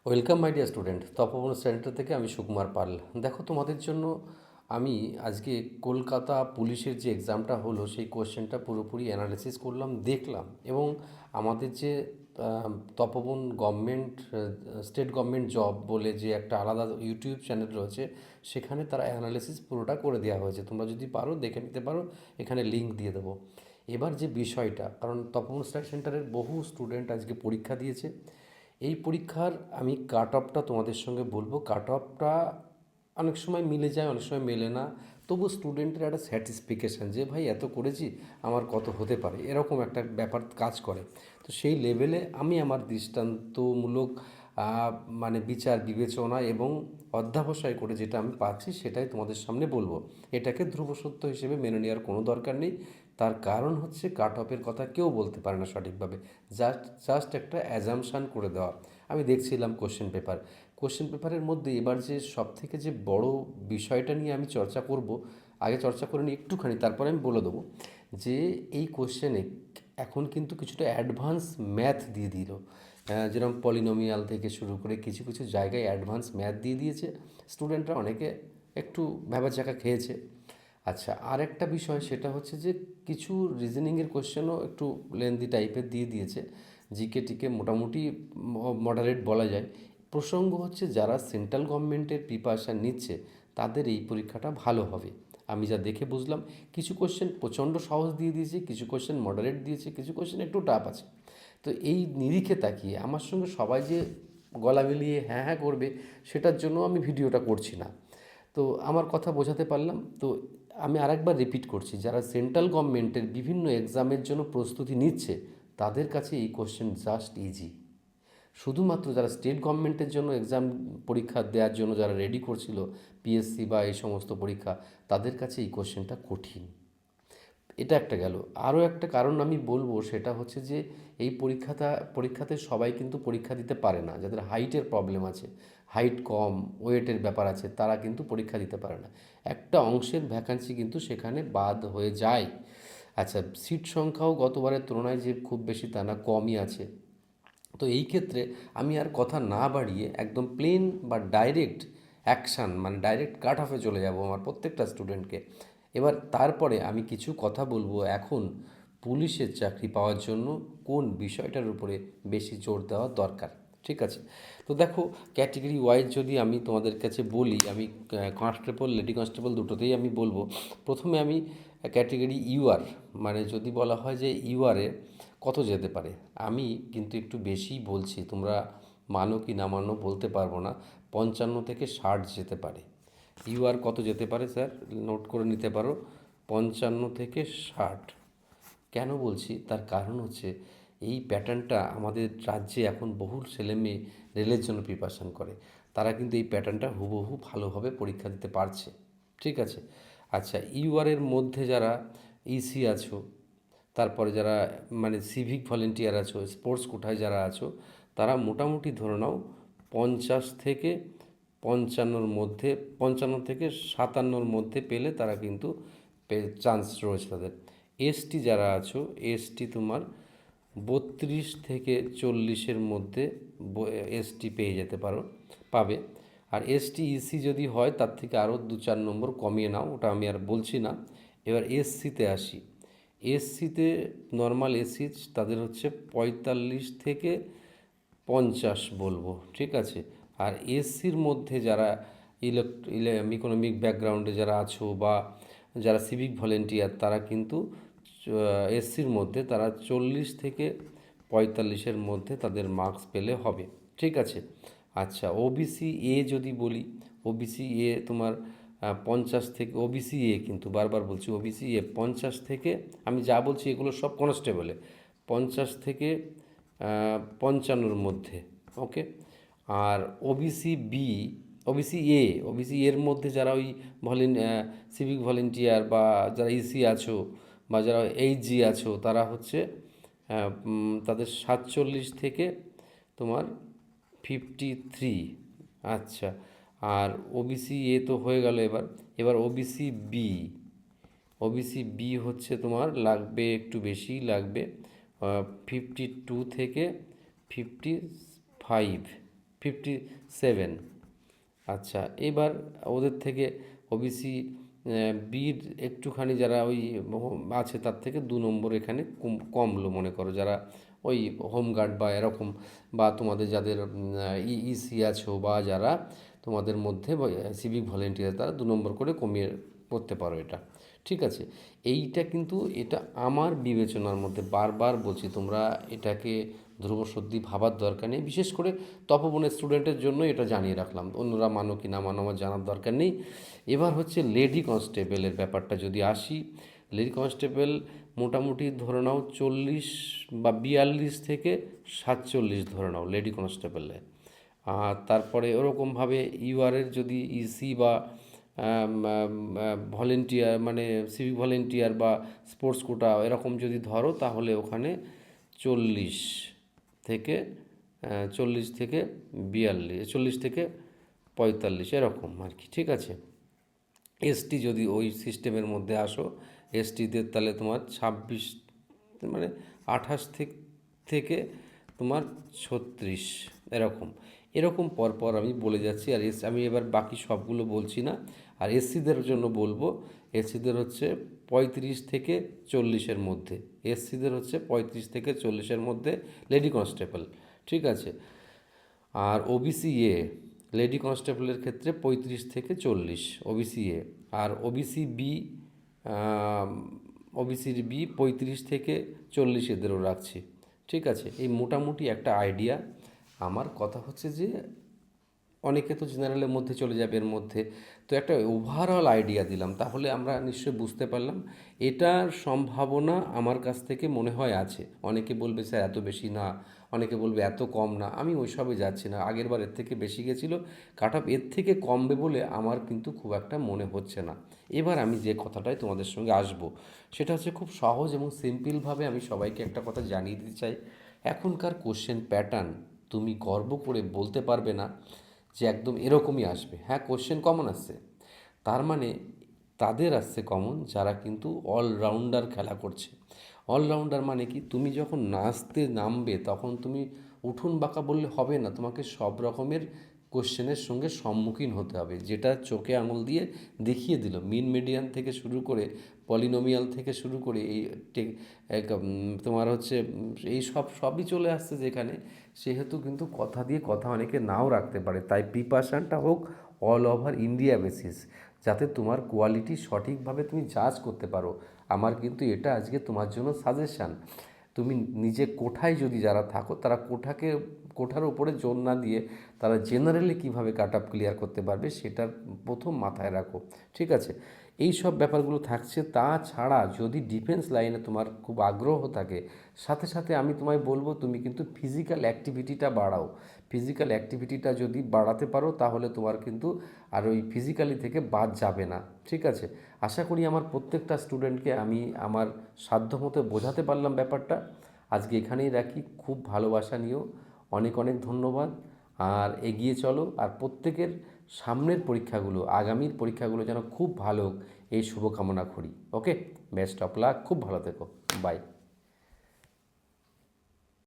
Welcome my dear student, Tapoban centre থেকে আমি সুকুমার পাল। দেখো, তোমাদের জন্য আমি আজকে কলকাতা পুলিশের যে এক্সামটা হলো সেই কোয়েশ্চেনটা পুরোপুরি অ্যানালিসিস করলাম, দেখলাম। এবং আমাদের যে তপবন গভর্নমেন্ট স্টেট গভর্নমেন্ট জব বলে যে একটা আলাদা ইউটিউব চ্যানেল রয়েছে, সেখানে তারা অ্যানালিসিস পুরোটা করে দেওয়া হয়েছে। তোমরা যদি পারো দেখে নিতে পারো, এখানে লিঙ্ক দিয়ে দেবো। এবার যে বিষয়টা, কারণ তপবন স্টাডি সেন্টারের বহু স্টুডেন্ট আজকে পরীক্ষা দিয়েছে। এই পরীক্ষার আমি কাট অফটা তোমাদের সঙ্গে বলবো। কাট অফটা অনেক সময় মিলে যায়, অনেক সময় মেলে না। তবু স্টুডেন্টের একটা স্যাটিসফিকেশান যে ভাই এত করেছি, আমার কত হতে পারে, এরকম একটা ব্যাপার কাজ করে। তো সেই লেভেলে আমি আমার দৃষ্টান্তমূলক মানে বিচার বিবেচনা এবং অধ্যবসায় করে যেটা আমি পাচ্ছি সেটাই তোমাদের সামনে বলবো। এটাকে ধ্রুব সত্য হিসেবে মেনে নেওয়ার কোনো দরকার নেই। তার কারণ হচ্ছে কাট অফের কথা কেউ বলতে পারে না সঠিকভাবে, জাস্ট একটা অ্যাজামশান করে দেওয়া। আমি দেখছিলাম কোশ্চেন পেপারের মধ্যে এবার যে সব থেকে যে বড় বিষয়টা নিয়ে আমি চর্চা করব, আগে চর্চা করে নিই একটুখানি, তারপরে আমি বলে দেবো যে এই কোশ্চেনে এখন কিন্তু কিছুটা অ্যাডভান্স ম্যাথ দিয়ে দিল। যেরকম পলিনোমিয়াল থেকে শুরু করে কিছু কিছু জায়গায় অ্যাডভান্স ম্যাথ দিয়ে দিয়েছে। স্টুডেন্টরা অনেকে একটু ভ্যাবাচ্যাকা খেয়েছে। আচ্ছা, আর একটা বিষয় সেটা হচ্ছে যে কিছু রিজনিংয়ের কোশ্চেনও একটু লেন্দি টাইপের দিয়ে দিয়েছে। জিকে টিকে মোটামুটি মডারেট বলা যায়। প্রসঙ্গ হচ্ছে যারা সেন্ট্রাল গভর্নমেন্টের প্রিপারেশান নিচ্ছে তাদের এই পরীক্ষাটা ভালো হবে। আমি যা দেখে বুঝলাম, কিছু কোশ্চেন প্রচণ্ড সহজ দিয়ে দিয়েছে, কিছু কোশ্চেন মডারেট দিয়েছে, কিছু কোশ্চেন একটু টাফ আছে। তো এই নিরিখে তাকিয়ে আমার সঙ্গে সবাই যে গলা মিলিয়ে হ্যাঁ হ্যাঁ করবে, সেটার জন্য আমি ভিডিওটা করছি না। তো আমার কথা বোঝাতে পারলাম তো। আমি আরেকবার রিপিট করছি, যারা সেন্ট্রাল গভর্নমেন্টের বিভিন্ন এক্সামের জন্য প্রস্তুতি নিচ্ছে তাদের কাছে এই কোশ্চেন জাস্ট ইজি। শুধুমাত্র যারা স্টেট গভর্নমেন্টের জন্য এক্সাম পরীক্ষা দেওয়ার জন্য যারা রেডি করছিল, পিএসসি বা এই সমস্ত পরীক্ষা, তাদের কাছে এই কোশ্চেনটা কঠিন। এটা একটা গেল। আরও একটা কারণ আমি বলবো, সেটা হচ্ছে যে এই পরীক্ষাতে সবাই কিন্তু পরীক্ষা দিতে পারে না। যাদের হাইটের প্রবলেম আছে, হাইট কম, ওয়েটের ব্যাপার আছে, তারা কিন্তু পরীক্ষা দিতে পারে না। একটা অংশের ভ্যাকান্সি কিন্তু সেখানে বাদ হয়ে যায়। আচ্ছা, সিট সংখ্যাও গতবারের তুলনায় যে খুব বেশি তা না, কমই আছে। তো এই ক্ষেত্রে আমি আর কথা না বাড়িয়ে একদম প্লেন বা ডাইরেক্ট অ্যাকশান, মানে ডাইরেক্ট কাট অফে চলে যাব আমার প্রত্যেকটা স্টুডেন্টকে। এবার তারপরে আমি কিছু কথা বলবো এখন পুলিশের চাকরি পাওয়ার জন্য কোন বিষয়টার উপরে বেশি জোর দেওয়া দরকার। ঠিক আছে? তো দেখো, ক্যাটেগরি ওয়াইজ যদি আমি তোমাদের কাছে বলি, আমি কনস্টেবল, লেডি কনস্টেবল দুটোতেই আমি বলবো। প্রথমে আমি ক্যাটেগরি ইউআর, মানে যদি বলা হয় যে ইউআরে কত যেতে পারে, আমি কিন্তু একটু বেশিই বলছি, তোমরা মানো কি না মানো বলতে পারবো না। 55 থেকে 60 যেতে পারে। ইউআর কত যেতে পারে স্যার? নোট করে নিতে পারো, 55 থেকে 60। কেন বলছি তার কারণ হচ্ছে এই প্যাটার্নটা আমাদের রাজ্যে এখন বহু ছেলেমেয়ে রেলের জন্য প্রিপারেশান করে। তারা কিন্তু এই প্যাটার্নটা হুবহু ভালোভাবে পরীক্ষা দিতে পারছে। ঠিক আছে? আচ্ছা, ইউআরের মধ্যে যারা ইসি আছো, তারপরে যারা মানে সিভিক ভলেন্টিয়ার আছো, স্পোর্টস কোটায় যারা আছো, তারা মোটামুটি ধরে নাও 50 থেকে 55-র মধ্যে, 55 থেকে 57-র মধ্যে পেলে তারা কিন্তু চান্স রয়েছে তাদের। এসটি যারা আছো, এসটি তোমার 32 থেকে 40-এর মধ্যে এসটি পেয়ে যেতে পারো, পাবে। আর এসটি ইসি যদি হয় তার থেকে আরও 2-4 নম্বর কমিয়ে নাও, ওটা আমি আর বলছি না। এবার এসসিতে আসি। এসসিতে নর্মাল এসি তাদের হচ্ছে 45 থেকে 50 বলবো। ঠিক আছে? আর এসসির মধ্যে যারা ইকোনমিক ব্যাকগ্রাউন্ডে যারা আছো বা যারা সিভিক ভলেন্টিয়ার, তারা কিন্তু এসসির মধ্যে তারা 40 থেকে 45-এর মধ্যে তাদের মার্কস পেলে হবে। ঠিক আছে? আচ্ছা, ওবিসি এ যদি বলি, ওবিসি এ তোমার 50 থেকে, ওবিসি এ কিন্তু বারবার বলছি, ওবিসি এ 50 থেকে, আমি যা বলছি এগুলো সব কনস্টেবলে, 50 থেকে 55-র মধ্যে। ওকে? আর ওবিসি বি, ওবিসি এর মধ্যে যারা ওই সিভিক ভলেন্টিয়ার বা যারা ইসি আছো বা যারা এইচজি আছো, তারা হচ্ছে তাদের 47 থেকে তোমার 53। আচ্ছা, আর ওবিসি এ তো হয়ে গেল। এবার ওবিসি বি, ওবিসি বি হচ্ছে তোমার লাগবে, একটু বেশি লাগবে, 52 থেকে 55। 57। আচ্ছা, এবার ওদের থেকে ওবিসি বির একটুখানি যারা ওই আছে তার থেকে 2 নম্বর এখানে কমলো মনে করো, যারা ওই হোমগার্ড বা এরকম, বা তোমাদের যাদের ইসি আছো, বা যারা তোমাদের মধ্যে সিভিক ভলেন্টিয়ার, তারা 2 নম্বর করে কমিয়ে করতে পারো এটা। ঠিক আছে, এইটা কিন্তু এটা আমার বিবেচনার মধ্যে, বারবার বলছি তোমরা এটাকে ধ্রুবসর্দি ভাবার দরকার নেই, বিশেষ করে তপবনের স্টুডেন্টের জন্য এটা জানিয়ে রাখলাম, অন্যরা মানো কি না মানো আমার জানার দরকার নেই। এবার হচ্ছে লেডি কনস্টেবলের ব্যাপারটা যদি আসি, লেডি কনস্টেবল মোটামুটি ধরে নাও 40 বা 42 থেকে 47 ধরে নাও লেডি কনস্টেবলে। আর তারপরে ওরকমভাবে ইউআরের যদি ইসি বা ভলেন্টিয়ার মানে সিভিক ভলেন্টিয়ার বা স্পোর্টস কোটা এরকম যদি ধরো, তাহলে ওখানে 40 থেকে 42, 40 থেকে 45 এরকম আর কি। ঠিক আছে, এসটি যদি ওই সিস্টেমের মধ্যে আসো, এসটিদের তাহলে তোমার 26 মানে 28 থেকে তোমার 36 এরকম এরকম পরপর আমি বলে যাচ্ছি। আর আমি এবার বাকি সবগুলো বলছি না। আর এসসিদের জন্য বলবো, এসসিদের হচ্ছে 35 থেকে 40-এর মধ্যে, এসসিদের হচ্ছে 35 থেকে 40-এর মধ্যে লেডি কনস্টেবল। ঠিক আছে, আর ওবিসি এ লেডি কনস্টেবলের ক্ষেত্রে 35 থেকে 40 ওবিসি এ, আর ওবিসি বি, ওবিসির বি 35 থেকে 40 এদেরও রাখছি। ঠিক আছে, এই মোটামুটি একটা আইডিয়া। আমার কথা হচ্ছে যে অনেকে তো জেনারেলের মধ্যে চলে যাবে এর মধ্যে, তো একটা ওভারঅল আইডিয়া দিলাম, তাহলে আমরা নিশ্চয়ই বুঝতে পারলাম এটার সম্ভাবনা আমার কাছ থেকে মনে হয় আছে। অনেকে বলবে স্যার এত বেশি না, অনেকে বলবে এত কম না, আমি ওইসবে যাচ্ছি না। আগের বার এর থেকে বেশি গেছিলো, কাট অফ এর থেকে কমবে বলে আমার কিন্তু খুব একটা মনে হচ্ছে না। এবার আমি যে কথাটাই তোমাদের সঙ্গে আসবো, সেটা হচ্ছে খুব সহজ এবং সিম্পলভাবে আমি সবাইকে একটা কথা জানিয়ে দিতে চাই। এখনকার কোশ্চেন প্যাটার্ন তুমি গর্ব করে বলতে পারবে না যে একদম এরকমই আসবে। হ্যাঁ, কোশ্চেন কমন আসছে, তার মানে তাদের আসছে কমন যারা কিন্তু অলরাউন্ডার খেলা করছে। অলরাউন্ডার মানে কি, তুমি যখন নাচতে নামবে তখন তুমি উঠুন বাঁকা বললে হবে না, তোমাকে সব রকমের কোশ্চেনের সঙ্গে সম্মুখীন হতে হবে, যেটা চোখে আঙুল দিয়ে দেখিয়ে দিল। মিন মিডিয়ান থেকে শুরু করে পলিনোমিয়াল থেকে শুরু করে এই তোমার হচ্ছে এই সবই চলে আসছে যেখানে, সেহেতু কিন্তু কথা দিয়ে কথা অনেকে নাও রাখতে পারে। তাই প্রিপারেশানটা হোক অল ওভার ইন্ডিয়া বেসিস, যাতে তোমার কোয়ালিটি সঠিকভাবে তুমি জাজ করতে পারো। আমার কিন্তু এটা আজকে তোমার জন্য সাজেশান। তুমি নিজে কোঠায় যদি যারা থাকো, তারা কোঠার উপরে জোর না দিয়ে তারা জেনারেলি কীভাবে কাট আপ ক্লিয়ার করতে পারবে সেটার প্রথম মাথায় রাখো। ঠিক আছে, এই সব ব্যাপারগুলো থাকছে। তাছাড়া যদি ডিফেন্স লাইনে তোমার খুব আগ্রহ থাকে, সাথে সাথে আমি তোমায় বলবো তুমি কিন্তু ফিজিক্যাল অ্যাক্টিভিটিটা বাড়াও। ফিজিক্যাল অ্যাক্টিভিটিটা যদি বাড়াতে পারো, তাহলে তোমার কিন্তু আর ওই ফিজিক্যালি থেকে বাদ যাবে না। ঠিক আছে, আশা করি আমার প্রত্যেকটা স্টুডেন্টকে আমি আমার সাধ্যমতো বোঝাতে পারলাম ব্যাপারটা। আজকে এখানেই রাখি, খুব ভালোবাসা নিও, অনেক অনেক ধন্যবাদ। আর এগিয়ে চলো, আর প্রত্যেকের সামনের পরীক্ষাগুলো, আগামীর পরীক্ষাগুলো যেন খুব ভালো হোক, এই শুভকামনা করি। ওকে, বেস্ট অফ লাক, খুব ভালো থেকো, বাই।